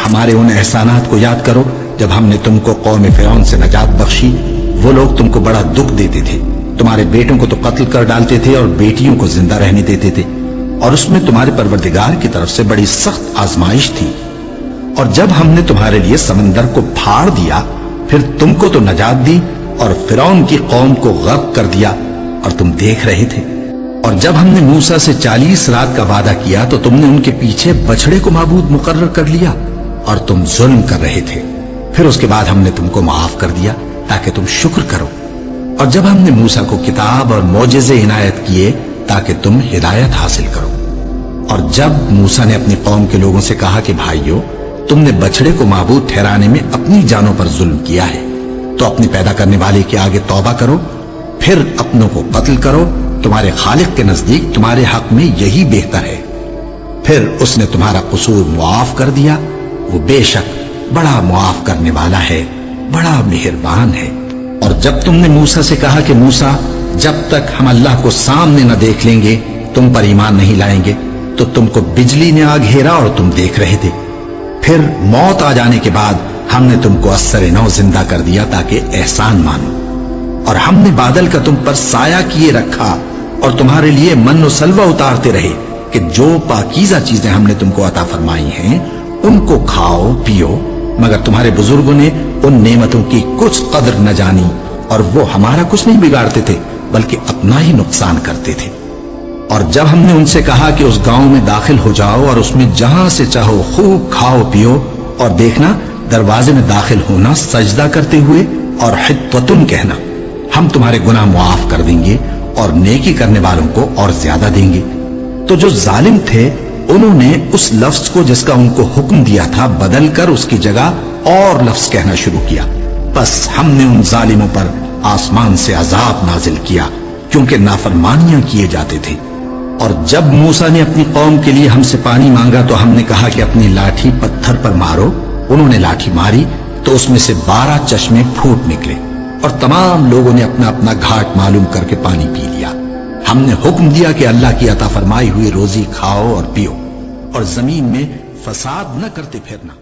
हमारे उन एहसानात को याद करो जब हमने तुमको कौम फिरौन से नजात बख्शी। वो लोग तुमको बड़ा दुख देते थे, तुम्हारे बेटों को तो कत्ल कर डालते थे और बेटियों को जिंदा रहने देते थे, और उसमें तुम्हारे परवरदिगार की तरफ से बड़ी सख्त आजमाइश थी। और जब हमने तुम्हारे लिए समंदर को फाड़ दिया, फिर तुमको तो नजात दी और फिरौन की कौम को गर्क कर दिया, और तुम देख रहे थे। और जब हमने मूसा से 40 रात का वादा किया तो तुमने उनके पीछे बछड़े को माबूद मुकर्रर कर लिया और तुम जुल्म कर रहे थे। फिर उसके बाद हमने तुमको माफ कर दिया ताकि तुम शुक्र करो। और जब हमने मूसा को किताब और मोजिज़े इनायत किए ताकि तुम हिदायत हासिल करो। और जब मूसा ने अपनी कौम के लोगों से कहा कि भाइयों, तुमने बछड़े को माबूद ठहराने में अपनी जानों पर जुल्म किया है, तो अपने पैदा करने वाले के आगे तौबा करो, फिर अपनों को कत्ल करो, तुम्हारे खालिक के नजदीक तुम्हारे हक में यही बेहतर है। फिर उसने तुम्हारा कसूर मुआफ कर दिया, वो बेशक बड़ा मुआफ करने वाला है, बड़ा मेहरबान है। और जब तुमने मूसा से कहा कि मूसा, जब तक हम अल्लाह को सामने न देख लेंगे तुम पर ईमान नहीं लाएंगे, तो तुमको बिजली ने आ घेरा और तुम देख रहे थे। फिर मौत आ जाने के बाद हमने तुमको अस्सर नौ जिंदा कर दिया ताकि एहसान मानो। और हमने बादल का तुम पर साया किए रखा और तुम्हारे लिए मन और सलवा उतारते रहे कि जो पाकीज़ा चीजें हमने तुमको अता फरमाई हैं उनको खाओ पियो, मगर तुम्हारे बुजुर्गों ने उन नेमतों की कुछ कदर न जानी और वो हमारा कुछ नहीं बिगाड़ते थे बल्कि अपना ही नुकसान करते थे। और जब हमने उनसे कहा कि उस गांव में दाखिल हो जाओ और उसमें जहां से चाहो खूब खाओ पियो, और देखना दरवाजे में दाखिल होना सजदा करते हुए और हित्तुन कहना, हम तुम्हारे गुनाह मुआफ कर देंगे और नेकी करने वालों को और ज्यादा देंगे। तो जो जालिम थे उन्होंने उस लफ्ज को जिसका उनको हुक्म दिया था बदल कर उसकी जगह और लफ्ज कहना शुरू किया। बस हमने उन जालिमों पर आसमान से अजाब नाजिल किया क्योंकि नाफरमानियां किए जाते थे। और जब मूसा ने अपनी कौम के लिए हमसे पानी मांगा तो हमने कहा कि अपनी लाठी पत्थर पर मारो। उन्होंने लाठी मारी तो उसमें से 12 चश्मे फूट निकले और तमाम लोगों ने अपना अपना घाट मालूम करके पानी पी लिया। हमने हुक्म दिया कि अल्लाह की अता फरमाई हुई रोजी खाओ और पियो और जमीन में फसाद न करते फिरना।